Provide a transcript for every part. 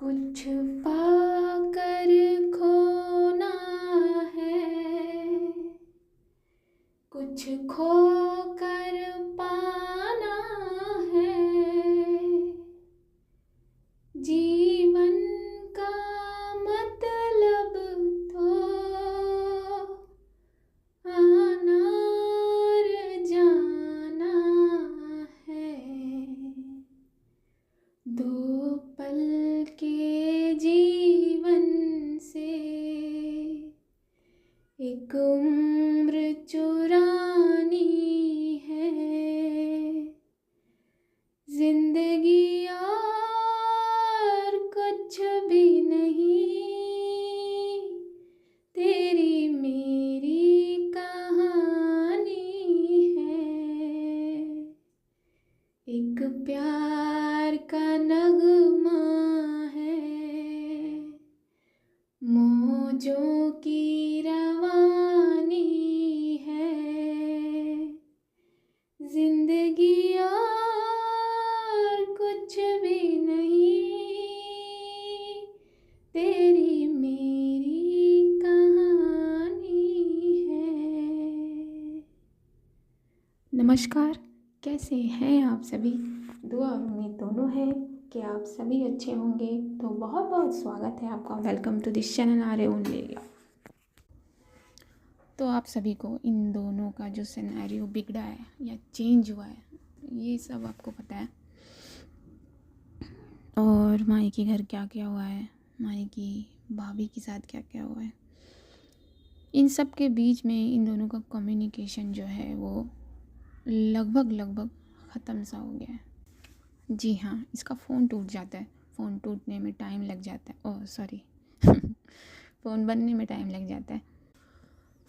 कुछ पाकर खोना है, कुछ खोकर पाना है। जीवन का मतलब तो आना और जाना है। दो पल के जीवन से एक उम्र चुरानी है। जिंदगी और कुछ भी नहीं, तेरी मेरी कहानी है। एक प्यार का नगमा है, मौजों की रवानी है। जिंदगी और कुछ भी नहीं, तेरी मेरी कहानी है। नमस्कार, कैसे हैं आप सभी? दुआ और उम्मीद दोनों है कि आप सभी अच्छे होंगे। तो बहुत बहुत स्वागत है आपका। Welcome to this channel R only India. तो आप सभी को इन दोनों का जो सिनेरियो बिगड़ा है या चेंज हुआ है, ये सब आपको पता है। और माई के घर क्या क्या हुआ है, माई की भाभी के साथ क्या क्या हुआ है, इन सब के बीच में इन दोनों का कम्युनिकेशन जो है वो लगभग ख़त्म सा हो गया है। जी हाँ, इसका फ़ोन टूट जाता है, फ़ोन टूटने में टाइम लग जाता है। ओह सॉरी फ़ोन बनने में टाइम लग जाता है।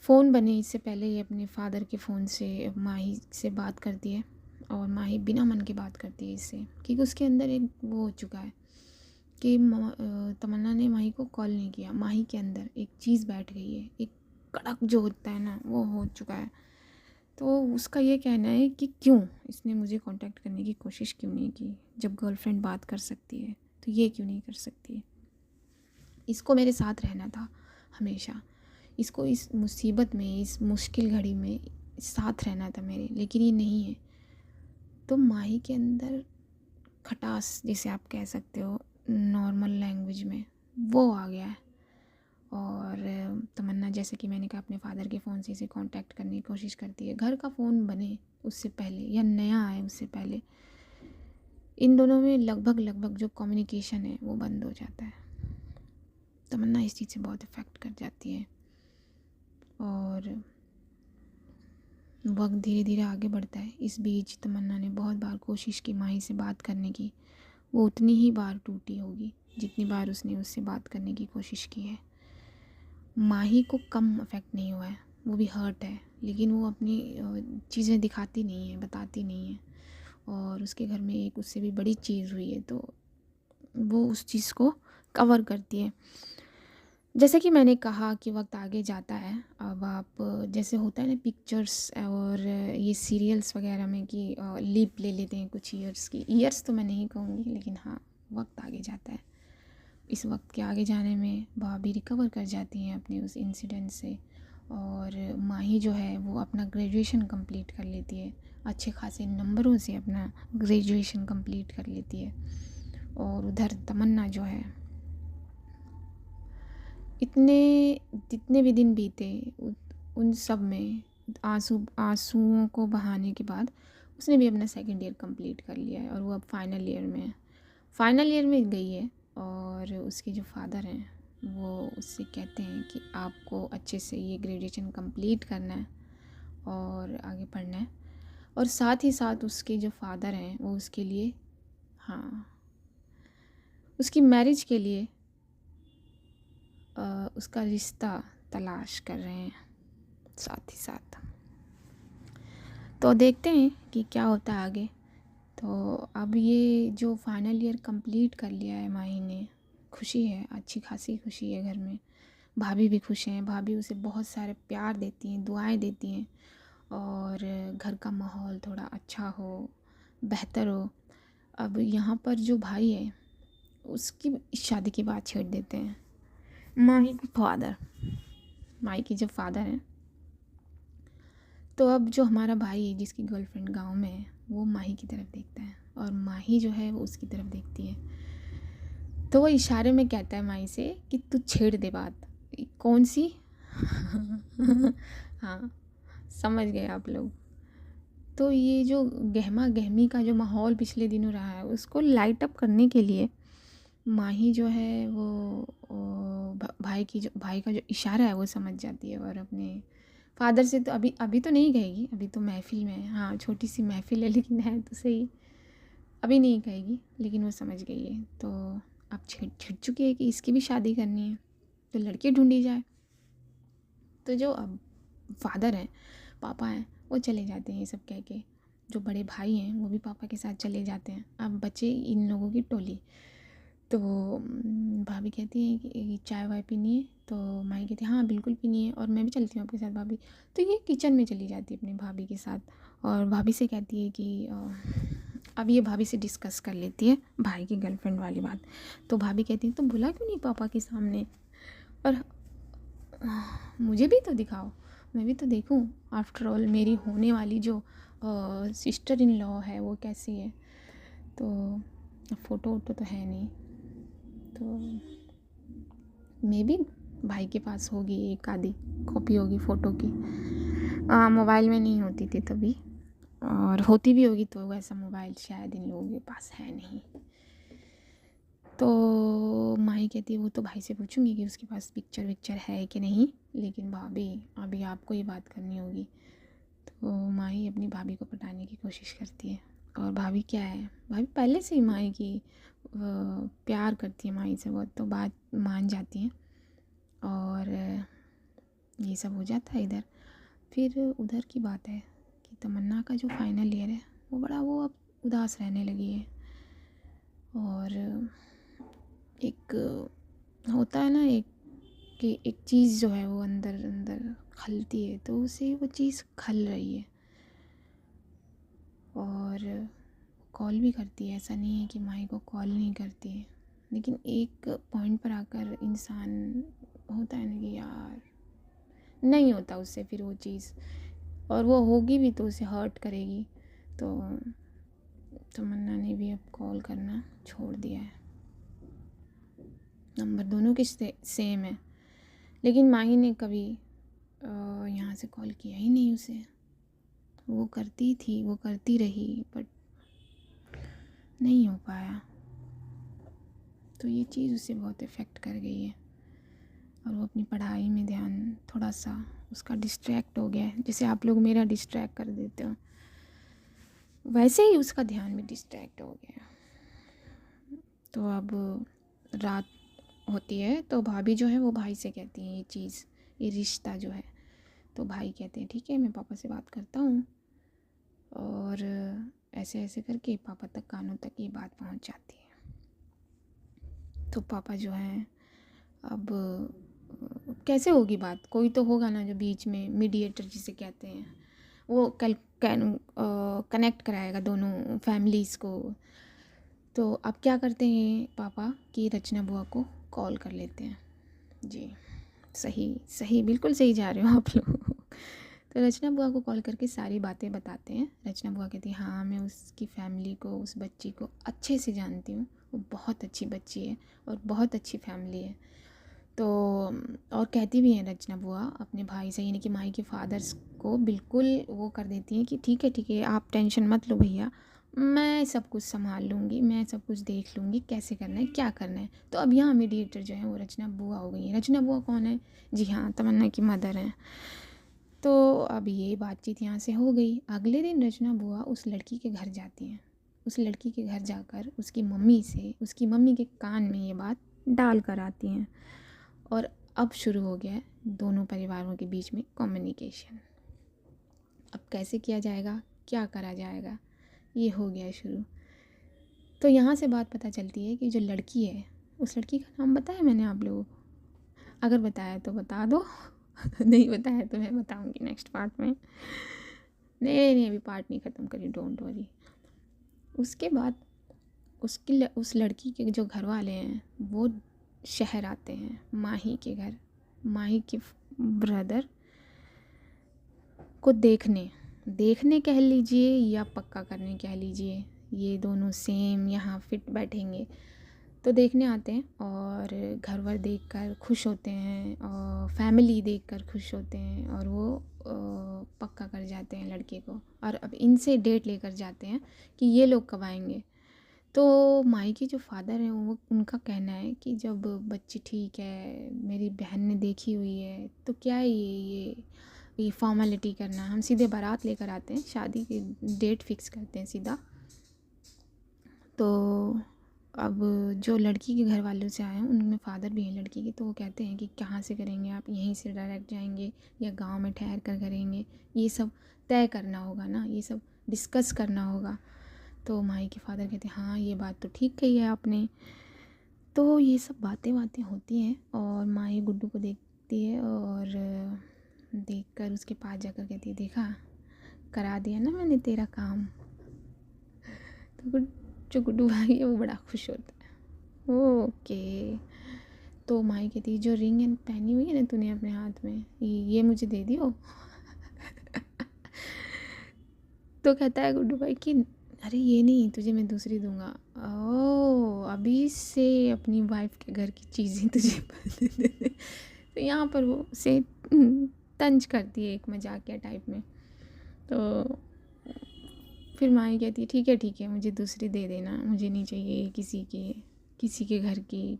फ़ोन बने इससे पहले ये अपने फादर के फ़ोन से माही से बात करती है, और माही बिना मन के बात करती है इससे, क्योंकि उसके अंदर एक वो हो चुका है कि तमन्ना ने माही को कॉल नहीं किया। माही के अंदर एक चीज़ बैठ गई है, एक कड़क जो होता है ना, वो हो चुका है। तो उसका ये कहना है कि क्यों इसने मुझे कांटेक्ट करने की कोशिश क्यों नहीं की, जब गर्लफ्रेंड बात कर सकती है तो ये क्यों नहीं कर सकती है। इसको मेरे साथ रहना था हमेशा, इसको इस मुसीबत में, इस मुश्किल घड़ी में साथ रहना था मेरे, लेकिन ये नहीं है। तो माही के अंदर खटास, जिसे आप कह सकते हो नॉर्मल लैंग्वेज में, वो आ गया है। और तमन्ना, जैसे कि मैंने कहा, अपने फादर के फ़ोन से इसे कांटेक्ट करने की कोशिश करती है। घर का फ़ोन बने उससे पहले या नया आए उससे पहले इन दोनों में लगभग जो कम्युनिकेशन है वो बंद हो जाता है। तमन्ना इस चीज़ से बहुत इफ़ेक्ट कर जाती है, और वक्त धीरे धीरे आगे बढ़ता है। इस बीच तमन्ना ने बहुत बार कोशिश की माही से बात करने की, वो उतनी ही बार टूटी होगी जितनी बार उसने उससे बात करने की कोशिश की है। माही को कम इफ़ेक्ट नहीं हुआ है, वो भी हर्ट है, लेकिन वो अपनी चीज़ें दिखाती नहीं है, बताती नहीं है। और उसके घर में एक उससे भी बड़ी चीज़ हुई है, तो वो उस चीज़ को कवर करती है। जैसे कि मैंने कहा कि वक्त आगे जाता है। अब आप, जैसे होता है ना पिक्चर्स और ये सीरियल्स वगैरह में कि लीप ले लेते हैं कुछ ईयर्स की, ईयर्स तो मैं नहीं कहूँगी, लेकिन हाँ, वक्त आगे जाता है। इस वक्त के आगे जाने में भाभी रिकवर कर जाती हैं अपने उस इंसिडेंट से, और माही जो है वो अपना ग्रेजुएशन कंप्लीट कर लेती है, अच्छे खासे नंबरों से अपना ग्रेजुएशन कंप्लीट कर लेती है। और उधर तमन्ना जो है, इतने जितने भी दिन बीते उन सब में आंसुओं को बहाने के बाद उसने भी अपना सेकंड ईयर कंप्लीट कर लिया है, और वो अब फाइनल ईयर में है। फाइनल ईयर में गई है, और उसके जो फादर हैं वो उससे कहते हैं कि आपको अच्छे से ये ग्रेजुएशन कंप्लीट करना है और आगे पढ़ना है। और साथ ही साथ उसके जो फादर हैं वो उसके लिए, हाँ, उसकी मैरिज के लिए उसका रिश्ता तलाश कर रहे हैं साथ ही साथ। तो देखते हैं कि क्या होता है आगे। तो अब ये जो फाइनल ईयर कंप्लीट कर लिया है माही ने, खुशी है, अच्छी खासी खुशी है घर में। भाभी भी खुश हैं, भाभी उसे बहुत सारे प्यार देती हैं, दुआएं देती हैं, और घर का माहौल थोड़ा अच्छा हो, बेहतर हो। अब यहाँ पर जो भाई है उसकी शादी की बात छेड़ देते हैं। माही के फादर, माही की जो फादर हैं, तो अब जो हमारा भाई है जिसकी गर्लफ्रेंड गांव में है, वो माही की तरफ देखता है और माही जो है वो उसकी तरफ देखती है। तो वो इशारे में कहता है माही से कि तू छेड़ दे बात। कौन सी? हाँ, समझ गए आप लोग। तो ये जो गहमा गहमी का जो माहौल पिछले दिनों रहा है, उसको लाइट अप करने के लिए माही जो है वो भाई का जो इशारा है वो समझ जाती है और अपने फादर से, तो अभी अभी तो नहीं कहेगी, अभी तो महफ़िल में है, हाँ छोटी सी महफ़िल है लेकिन है तो सही, अभी नहीं कहेगी लेकिन वो समझ गई है। तो अब छिड़ चुकी है कि इसकी भी शादी करनी है, तो लड़की ढूंढी जाए। तो जो अब फादर हैं, पापा हैं, वो चले जाते हैं ये सब कह के। जो बड़े भाई हैं वो भी पापा के साथ चले जाते हैं। अब बचे इन लोगों की टोली। तो भाभी कहती है कि चाय वाय पीनी है, तो माई कहती है हाँ बिल्कुल पीनी है और मैं भी चलती हूँ आपके साथ भाभी। तो ये किचन में चली जाती है अपनी भाभी के साथ और भाभी से कहती है कि अब ये भाभी से डिस्कस कर लेती है भाई की गर्लफ्रेंड वाली बात। तो भाभी कहती है तो बुला क्यों नहीं पापा के सामने, और मुझे भी तो दिखाओ, मैं भी तो देखूं, आफ्टर ऑल मेरी होने वाली जो सिस्टर इन लॉ है वो कैसी है। तो फ़ोटो वोटो तो है नहीं, तो मे बी भाई के पास होगी एक आधी कॉपी होगी फ़ोटो की। मोबाइल में नहीं होती थी तभी, और होती भी होगी तो वैसा मोबाइल शायद इन लोगों के पास है नहीं। तो माही कहती है वो तो भाई से पूछूंगी कि उसके पास पिक्चर विक्चर है कि नहीं, लेकिन भाभी अभी आपको ही बात करनी होगी। तो माही अपनी भाभी को पटाने की कोशिश करती है। और भाभी क्या है, भाभी पहले से ही माही की प्यार करती है माही से बहुत, तो बात मान जाती हैं और ये सब हो जाता है इधर। फिर उधर की बात है कि तमन्ना का जो फाइनल ईयर है वो बड़ा वो अब उदास रहने लगी है। और एक होता है ना एक कि एक चीज़ जो है वो अंदर अंदर खलती है, तो उसे वो चीज़ खल रही है। और कॉल भी करती है, ऐसा नहीं है कि माही को कॉल नहीं करती है, लेकिन एक पॉइंट पर आकर इंसान होता है ना कि यार नहीं होता उससे फिर वो चीज़, और वो होगी भी तो उसे हर्ट करेगी। तो तमन्ना ने भी अब कॉल करना छोड़ दिया है। नंबर दोनों के सेम है, लेकिन माही ने कभी यहाँ से कॉल किया ही नहीं उसे। वो करती थी, वो करती रही, बट नहीं हो पाया। तो ये चीज़ उसे बहुत इफ़ेक्ट कर गई है और वो अपनी पढ़ाई में ध्यान थोड़ा सा उसका डिस्ट्रैक्ट हो गया है। जैसे आप लोग मेरा डिस्ट्रैक्ट कर देते हो, वैसे ही उसका ध्यान भी डिस्ट्रैक्ट हो गया। तो अब रात होती है तो भाभी जो है वो भाई से कहती है ये चीज़, ये रिश्ता जो है। तो भाई कहते हैं ठीक है मैं पापा से बात करता हूँ, और ऐसे ऐसे करके पापा तक कानों तक ये बात पहुँच जाती है। तो पापा जो हैं अब कैसे होगी बात, कोई तो होगा ना जो बीच में मीडिएटर जिसे कहते हैं, वो कनेक्ट कराएगा दोनों फैमिलीज़ को। तो अब क्या करते हैं पापा कि रचना बुआ को कॉल कर लेते हैं। जी सही सही बिल्कुल सही जा रहे हो आप लोग। तो रचना बुआ को कॉल करके सारी बातें बताते हैं। रचना बुआ कहती है हाँ मैं उसकी फैमिली को, उस बच्ची को अच्छे से जानती हूँ, वो बहुत अच्छी बच्ची है और बहुत अच्छी फैमिली है। तो और कहती भी हैं रचना बुआ अपने भाई से, यानी कि माही के फादर्स को बिल्कुल वो कर देती हैं कि ठीक है आप टेंशन मत लो भैया, मैं सब कुछ संभाल लूँगी, मैं सब कुछ देख लूँगी कैसे करना है क्या करना है। तो अब यहाँ मीडिएटर जो है वो रचना बुआ हो गई है। रचना बुआ कौन है? जी हाँ, तमन्ना की मदर हैं। तो अब ये बातचीत यहाँ से हो गई। अगले दिन रचना बुआ उस लड़की के घर जाती हैं। उस लड़की के घर जाकर उसकी मम्मी से, उसकी मम्मी के कान में ये बात डाल कर आती हैं। और अब शुरू हो गया है दोनों परिवारों के बीच में कम्युनिकेशन। अब कैसे किया जाएगा, क्या करा जाएगा, ये हो गया शुरू। तो यहाँ से बात पता चलती है कि जो लड़की है, उस लड़की का नाम बताया मैंने आप लोगों को? अगर बताया तो बता दो नहीं बताया तो मैं बताऊँगी नेक्स्ट पार्ट में। नहीं अभी पार्ट नहीं ख़त्म करी, डोंट वरी। उसके बाद उस लड़की के जो घर वाले हैं वो शहर आते हैं माही के घर, माही के ब्रदर को देखने कह लीजिए या पक्का करने कह लीजिए, ये दोनों सेम यहाँ फिट बैठेंगे तो देखने आते हैं और घर वर देख कर खुश होते हैं और फैमिली देख कर खुश होते हैं और वो पक्का कर जाते हैं लड़के को। और अब इनसे डेट लेकर जाते हैं कि ये लोग कब आएंगे। तो माई के जो फादर हैं वो उनका कहना है कि जब बच्ची ठीक है, मेरी बहन ने देखी हुई है, तो क्या है ये फॉर्मेलिटी करना, हम सीधे बारात लेकर आते हैं, शादी की डेट फिक्स करते हैं सीधा। तो अब जो लड़की के घर वालों से आए हैं उनमें फ़ादर भी हैं लड़की के, तो वो कहते हैं कि कहाँ से करेंगे आप, यहीं से डायरेक्ट जाएंगे या गांव में ठहर कर करेंगे, ये सब तय करना होगा ना, ये सब डिस्कस करना होगा। तो माई के फादर कहते हैं हाँ ये बात तो ठीक कही है आपने। तो ये सब बातें होती हैं और माई गुड्डू को देखती है और देखकर उसके पास जाकर कहती है देखा, करा दिया ना मैंने तेरा काम। तो जो गुड्डू भाई है वो बड़ा खुश होता है। ओके, तो माई कहती है जो रिंग पहनी हुई है ना तूने अपने हाथ में, ये मुझे दे दियो। तो कहता है गुड्डू भाई कि अरे ये नहीं, तुझे मैं दूसरी दूंगा। ओ, अभी से अपनी वाइफ के घर की चीज़ें तुझे तो यहाँ पर वो से तंज करती है एक मजाकिया टाइप में। तो फिर माई कहती है ठीक है मुझे दूसरी दे देना, मुझे नहीं चाहिए किसी के घर की।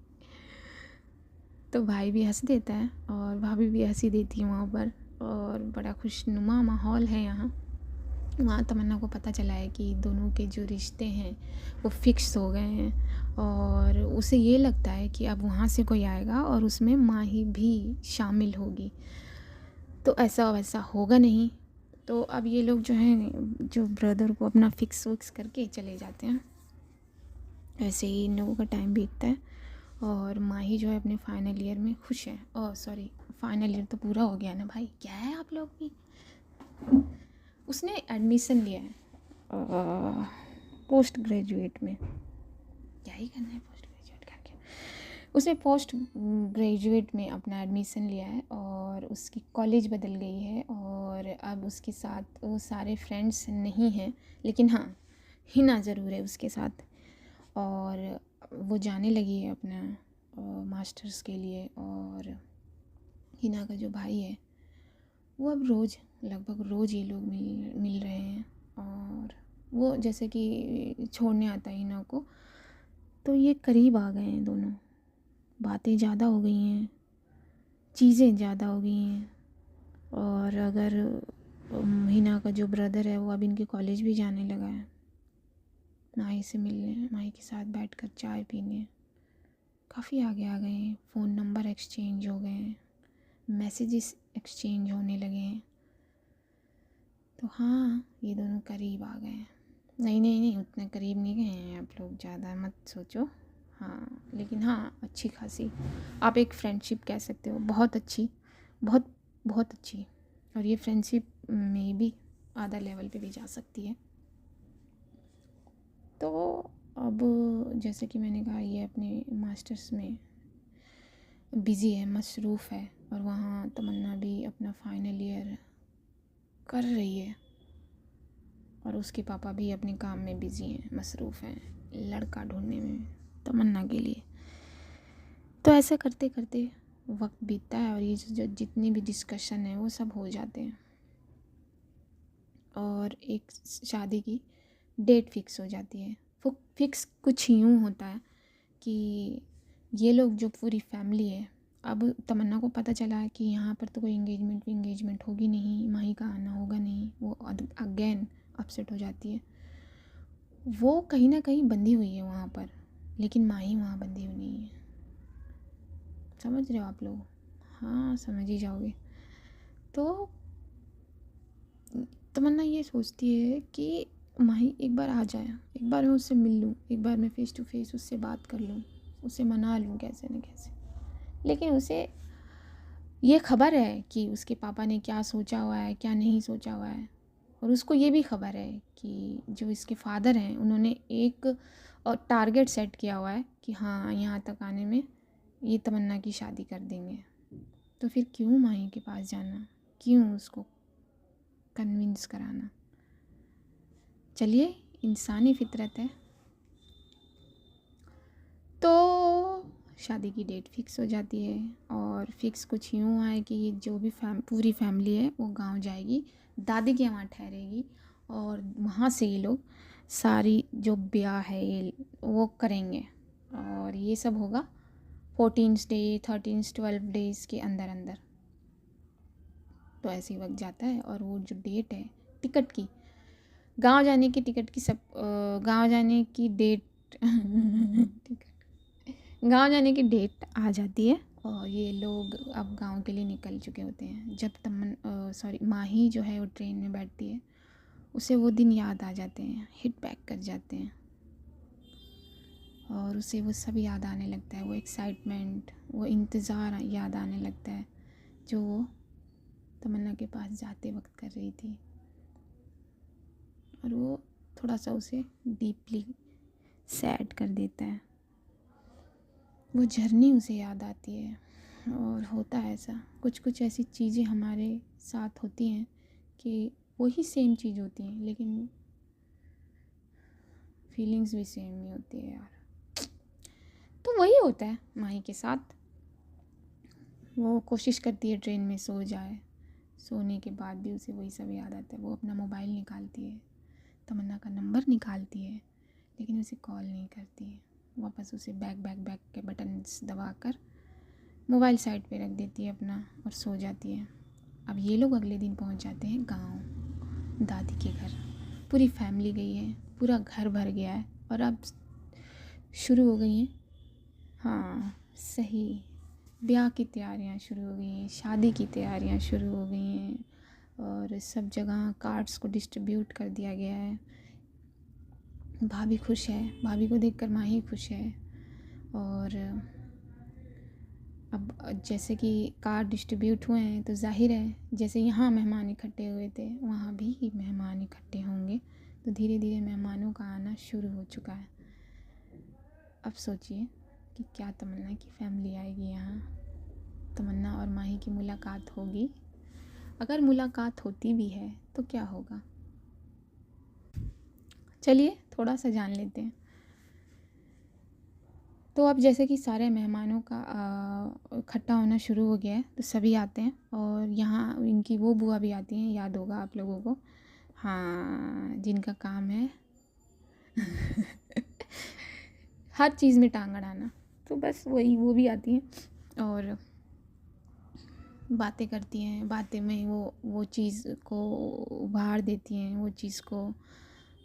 तो भाई भी हंस देता है और भाभी भी हंसी देती है वहाँ पर, और बड़ा खुशनुमा माहौल है यहाँ। वहाँ तमन्ना को पता चला है कि दोनों के जो रिश्ते हैं वो फिक्स हो गए हैं और उसे ये लगता है कि अब वहाँ से कोई आएगा और उसमें माही भी शामिल होगी। तो ऐसा वैसा होगा नहीं। तो अब ये लोग जो हैं जो ब्रदर को अपना फिक्स करके चले जाते हैं। ऐसे ही इन लोगों का टाइम बीतता है और माही जो है अपने फाइनल ईयर में खुश है। ओह सॉरी, फाइनल ईयर तो पूरा हो गया ना भाई, क्या है आप लोग भी। उसने एडमिशन लिया है पोस्ट ग्रेजुएट में, क्या ही करना है पोस्ट ग्रेजुएट करके। उसने पोस्ट ग्रेजुएट में अपना एडमिशन लिया है और उसकी कॉलेज बदल गई है और अब उसके साथ वो सारे फ्रेंड्स नहीं हैं, लेकिन हाँ हिना ज़रूर है उसके साथ। और वो जाने लगी है अपना मास्टर्स के लिए। और हिना का जो भाई है वो अब लगभग रोज़ ये लोग मिल रहे हैं और वो जैसे कि छोड़ने आता है हिना को, तो ये करीब आ गए हैं दोनों। बातें ज़्यादा हो गई हैं, चीज़ें ज़्यादा हो गई हैं। और अगर हिना का जो ब्रदर है वो अब इनके कॉलेज भी जाने लगा है, माही से मिलने, माही के साथ बैठकर चाय पीने, काफ़ी आगे आ गए हैं। फ़ोन नंबर एक्सचेंज हो गए हैं, मैसेजेस एक्सचेंज होने लगे हैं। तो हाँ ये दोनों करीब आ गए हैं। नहीं उतने करीब नहीं गए हैं आप लोग, ज़्यादा मत सोचो। हाँ लेकिन हाँ अच्छी खासी आप एक फ्रेंडशिप कह सकते हो, बहुत अच्छी, बहुत अच्छी। और ये फ्रेंडशिप में भी आधा लेवल पे भी जा सकती है। तो अब जैसे कि मैंने कहा ये अपने मास्टर्स में बिज़ी है, मसरूफ़ है, और वहाँ तमन्ना भी अपना फाइनल ईयर कर रही है और उसके पापा भी अपने काम में बिज़ी हैं, मसरूफ़ हैं लड़का ढूंढने में तमन्ना के लिए। तो ऐसा करते करते वक्त बीतता है और ये जो जितने भी डिस्कशन है वो सब हो जाते हैं और एक शादी की डेट फिक्स हो जाती है। वो फिक्स कुछ यूँ होता है कि ये लोग जो पूरी फैमिली है, अब तमन्ना को पता चला है कि यहाँ पर तो कोई इंगेजमेंट होगी नहीं, माही का आना होगा नहीं। वो अगेन अपसेट हो जाती है। वो कहीं ना कहीं बंधी हुई है वहाँ पर, लेकिन माही वहाँ बंधी हुई नहीं है। समझ रहे हो आप लोग? हाँ समझ ही जाओगे। तो तमन्ना ये सोचती है कि माही एक बार आ जाए, एक बार मैं उससे मिल लूँ, एक बार मैं फ़ेस टू फेस उससे बात कर लूँ, उसे मना लूँ कैसे न कैसे। लेकिन उसे ये खबर है कि उसके पापा ने क्या सोचा हुआ है, क्या नहीं सोचा हुआ है। और उसको ये भी खबर है कि जो इसके फादर हैं उन्होंने एक और टारगेट सेट किया हुआ है कि हाँ यहाँ तक आने में ये तमन्ना की शादी कर देंगे। तो फिर क्यों माही के पास जाना, क्यों उसको कन्विंस कराना। चलिए, इंसानी फितरत है। तो शादी की डेट फिक्स हो जाती है और फिक्स कुछ यूँ हुआ है कि जो भी पूरी फैमिली है वो गांव जाएगी, दादी के वहाँ ठहरेगी और वहाँ से ये लोग सारी जो ब्याह है ये वो करेंगे। और ये सब होगा 14 डे 13 12 डेज़ के अंदर अंदर। तो ऐसे ही वक्त जाता है और वो जो डेट है टिकट की, गांव जाने की टिकट की, सब गांव जाने की डेट गांव जाने की डेट आ जाती है और ये लोग अब गांव के लिए निकल चुके होते हैं। जब माही जो है वो ट्रेन में बैठती है, उसे वो दिन याद आ जाते हैं, हिट बैक कर जाते हैं और उसे वो सब याद आने लगता है। वो एक्साइटमेंट, वो इंतज़ार याद आने लगता है जो वो तमन्ना के पास जाते वक्त कर रही थी। और वो थोड़ा सा उसे डीपली सैड कर देता है। वो जर्नी उसे याद आती है। और होता है ऐसा, कुछ कुछ ऐसी चीज़ें हमारे साथ होती हैं कि वही सेम चीज़ होती हैं लेकिन फीलिंग्स भी सेम ही होती है यार। तो वही होता है माही के साथ। वो कोशिश करती है ट्रेन में सो जाए, सोने के बाद भी उसे वही सब याद आता है। वो अपना मोबाइल निकालती है, तमन्ना का नंबर निकालती है, लेकिन उसे कॉल नहीं करती है। वापस उसे बैक के बटन्स दबाकर मोबाइल साइड पे रख देती है अपना और सो जाती है। अब ये लोग अगले दिन पहुंच जाते हैं गांव, दादी के घर। पूरी फैमिली गई है, पूरा घर भर गया है और अब शुरू हो गई हैं, हाँ सही, ब्याह की तैयारियां शुरू हो गई हैं, शादी की तैयारियां शुरू हो गई हैं और सब जगह कार्ड्स को डिस्ट्रीब्यूट कर दिया गया है। भाभी खुश है, भाभी को देखकर माही खुश है। और अब जैसे कि कार्ड डिस्ट्रीब्यूट हुए हैं तो जाहिर है जैसे यहाँ मेहमान इकट्ठे हुए थे वहाँ भी मेहमान इकट्ठे होंगे। तो धीरे धीरे मेहमानों का आना शुरू हो चुका है। अब सोचिए कि क्या तमन्ना की फैमिली आएगी यहाँ, तमन्ना और माही की मुलाकात होगी। अगर मुलाकात होती भी है तो क्या होगा, चलिए थोड़ा सा जान लेते हैं। तो अब जैसे कि सारे मेहमानों का इकट्ठा होना शुरू हो गया है तो सभी आते हैं और यहाँ इनकी वो बुआ भी आती हैं, याद होगा आप लोगों को, हाँ, जिनका काम है हर चीज़ में टांग अड़ाना। तो बस वही वो भी आती हैं और बातें करती हैं। बातें में वो चीज़ को उभार देती हैं, वो चीज़ को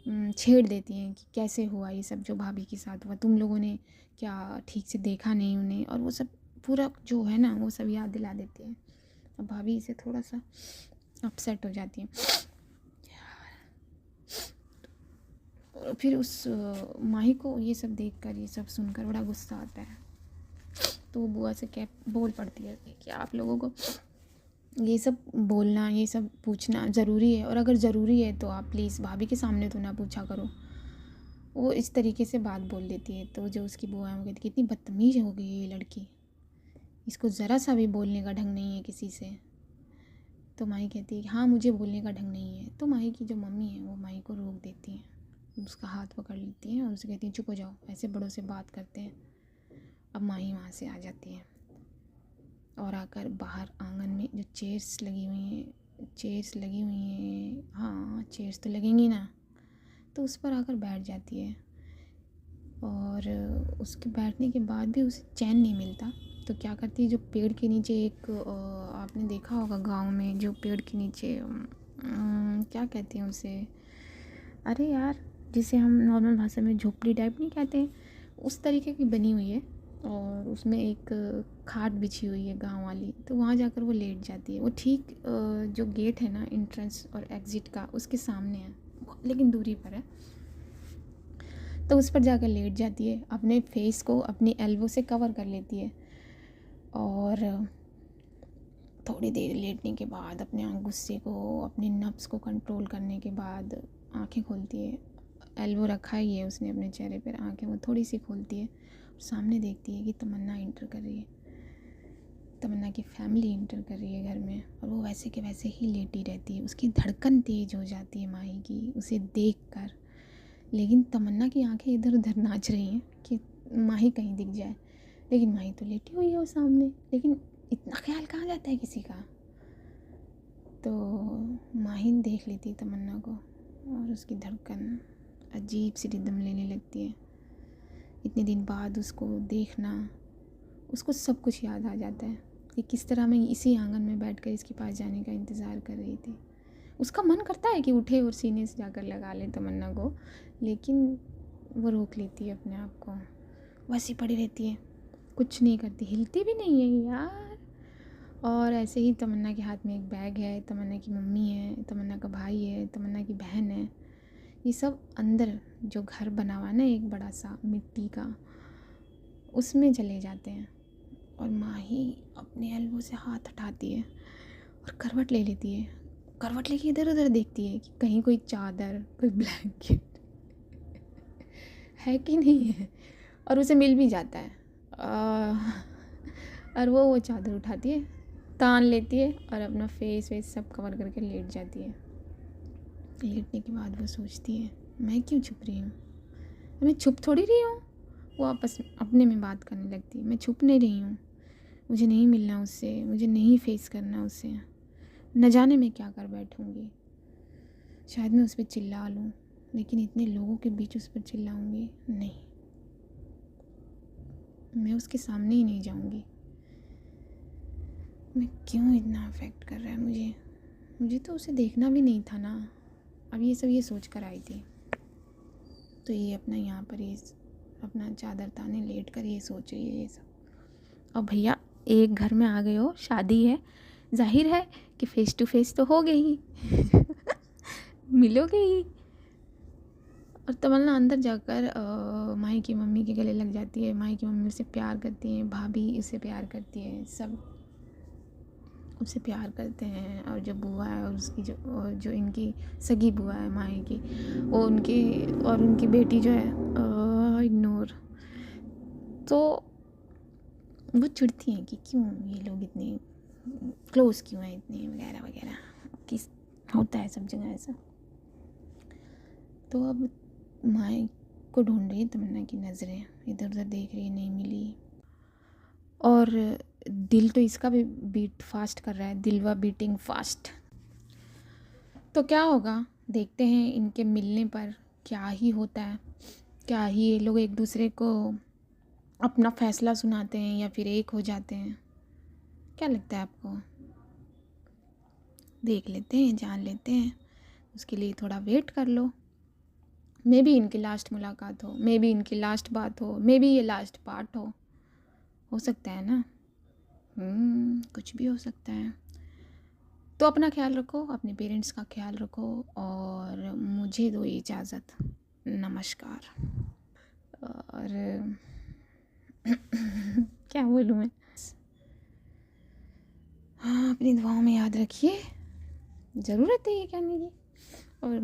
छेड़ देती हैं कि कैसे हुआ ये सब जो भाभी के साथ हुआ, तुम लोगों ने क्या ठीक से देखा नहीं उन्हें, और वो सब पूरा जो है ना वो सब याद दिला देती हैं। अब भाभी इसे थोड़ा सा अपसेट हो जाती हैं और फिर उस माही को ये सब देखकर, ये सब सुनकर बड़ा गुस्सा आता है। तो वो बुआ से क्या बोल पड़ती है कि आप लोगों को ये सब बोलना, ये सब पूछना ज़रूरी है, और अगर ज़रूरी है तो आप प्लीज़ भाभी के सामने तो ना पूछा करो। वो इस तरीके से बात बोल देती है। तो जो उसकी बुआ है वो कहती है कितनी बदतमीज़ हो गई है ये लड़की, इसको ज़रा सा भी बोलने का ढंग नहीं है किसी से। तो माही कहती है हाँ मुझे बोलने का ढंग नहीं है। तो माही की जो मम्मी है वो माही को रोक देती हैं, उसका हाथ पकड़ लेती हैं और उसे कहती हैं चुप हो जाओ, ऐसे बड़ों से बात करते हैं। अब माही वहाँ से आ जाती है और आकर बाहर आंगन में जो चेयर्स लगी हुई हैं, हाँ चेयर्स तो लगेंगी ना, तो उस पर आकर बैठ जाती है। और उसके बैठने के बाद भी उसे चैन नहीं मिलता। तो क्या करती है, जो पेड़ के नीचे एक आपने देखा होगा गांव में, जो पेड़ के नीचे क्या कहते हैं उसे, अरे यार जिसे हम नॉर्मल भाषा में झोपड़ी टाइप नहीं कहते, उस तरीके की बनी हुई है और उसमें एक खाट बिछी हुई है गांव वाली। तो वहाँ जाकर वो लेट जाती है। वो ठीक जो गेट है ना एंट्रेंस और एग्ज़िट का, उसके सामने है लेकिन दूरी पर है। तो उस पर जाकर लेट जाती है, अपने फेस को अपनी एल्बो से कवर कर लेती है और थोड़ी देर लेटने के बाद अपने गुस्से को, अपने नफ्स को कंट्रोल करने के बाद आंखें खोलती है। एल्बो रखा ही है उसने अपने चेहरे पर, आंखें वो थोड़ी सी खोलती है और सामने देखती है कि तमन्ना इंटर कर रही है, तमन्ना की फैमिली इंटर कर रही है घर में, और वो वैसे के वैसे ही लेटी रहती है। उसकी धड़कन तेज़ हो जाती है माही की उसे देखकर, लेकिन तमन्ना की आंखें इधर उधर नाच रही हैं कि माही कहीं दिख जाए, लेकिन माही तो लेटी हुई है वो सामने। लेकिन इतना ख्याल कहाँ जाता है किसी का। तो माही देख लेती है तमन्ना को और उसकी धड़कन अजीब सी रिदम लेने लगती है। इतने दिन बाद उसको देखना, उसको सब कुछ याद आ जाता है कि किस तरह मैं इसी आंगन में बैठकर इसके पास जाने का इंतज़ार कर रही थी। उसका मन करता है कि उठे और सीने से जाकर लगा ले तमन्ना को, लेकिन वो रोक लेती है अपने आप को, वैसी पड़ी रहती है, कुछ नहीं करती, हिलती भी नहीं है यार। और ऐसे ही तमन्ना के हाथ में एक बैग है, तमन्ना की मम्मी है, तमन्ना का भाई है, तमन्ना की बहन है, ये सब अंदर जो घर बना हुआ है ना एक बड़ा सा मिट्टी का, उसमें चले जाते हैं। और माही अपने एल्बो से हाथ हटाती है और करवट ले लेती है, करवट लेके इधर उधर देखती है कि कहीं कोई चादर, कोई ब्लैंकेट है कि नहीं है, और उसे मिल भी जाता है। और वो चादर उठाती है, तान लेती है और अपना फेस वेस सब कवर करके लेट जाती है। लेटने के बाद वो सोचती है, मैं क्यों छुप रही हूँ, मैं छुप थोड़ी रही हूँ। वो आपस में अपने में बात करने लगती है, मैं छुप नहीं रही हूँ, मुझे नहीं मिलना उससे, मुझे नहीं फेस करना उससे, न जाने मैं क्या कर बैठूँगी। शायद मैं उस पर चिल्ला लूँ, लेकिन इतने लोगों के बीच उस पर चिल्लाऊँगी नहीं, मैं उसके सामने ही नहीं जाऊँगी। मैं क्यों इतना अफेक्ट कर रहा है मुझे तो उसे देखना भी नहीं था ना। अब ये सब ये सोच कर आई थी, तो ये अपना यहाँ पर ये अपना चादर ताने लेट कर ये सोच रही है ये सब। और भैया एक घर में आ गए हो, शादी है, जाहिर है कि फेस टू फेस तो हो गई ही मिलोगे ही। और तमन्ना अंदर जाकर माही की मम्मी के गले लग जाती है। माही की मम्मी उसे प्यार करती है, भाभी उसे प्यार करती है, सब उसे प्यार करते हैं। और जो बुआ है और उसकी जो इनकी सगी बुआ है माही की, वो उनकी बेटी जो है इग्नोर, तो वो चिढ़ती हैं कि क्यों ये लोग इतने क्लोज क्यों हैं, इतने वगैरह वगैरह, किस होता है सब जगह ऐसा। तो अब माही को ढूंढ रही है तमन्ना की नज़रें, इधर उधर देख रही है, नहीं मिली। और दिल तो इसका भी बीट फास्ट कर रहा है, दिलवा बीटिंग फास्ट। तो क्या होगा, देखते हैं इनके मिलने पर क्या ही होता है, क्या ही ये लोग एक दूसरे को अपना फैसला सुनाते हैं या फिर एक हो जाते हैं। क्या लगता है आपको? देख लेते हैं, जान लेते हैं, उसके लिए थोड़ा वेट कर लो। मे बी इनकी लास्ट मुलाकात हो, मे बी इनकी लास्ट बात हो, मे बी ये लास्ट पार्ट हो सकता है ना। कुछ भी हो सकता है। तो अपना ख्याल रखो, अपने पेरेंट्स का ख्याल रखो, और मुझे दो इजाज़त, नमस्कार। और क्या बोलूँ मैं, हाँ अपनी दुआओं में याद रखिए, ज़रूरत है ये कहने की। और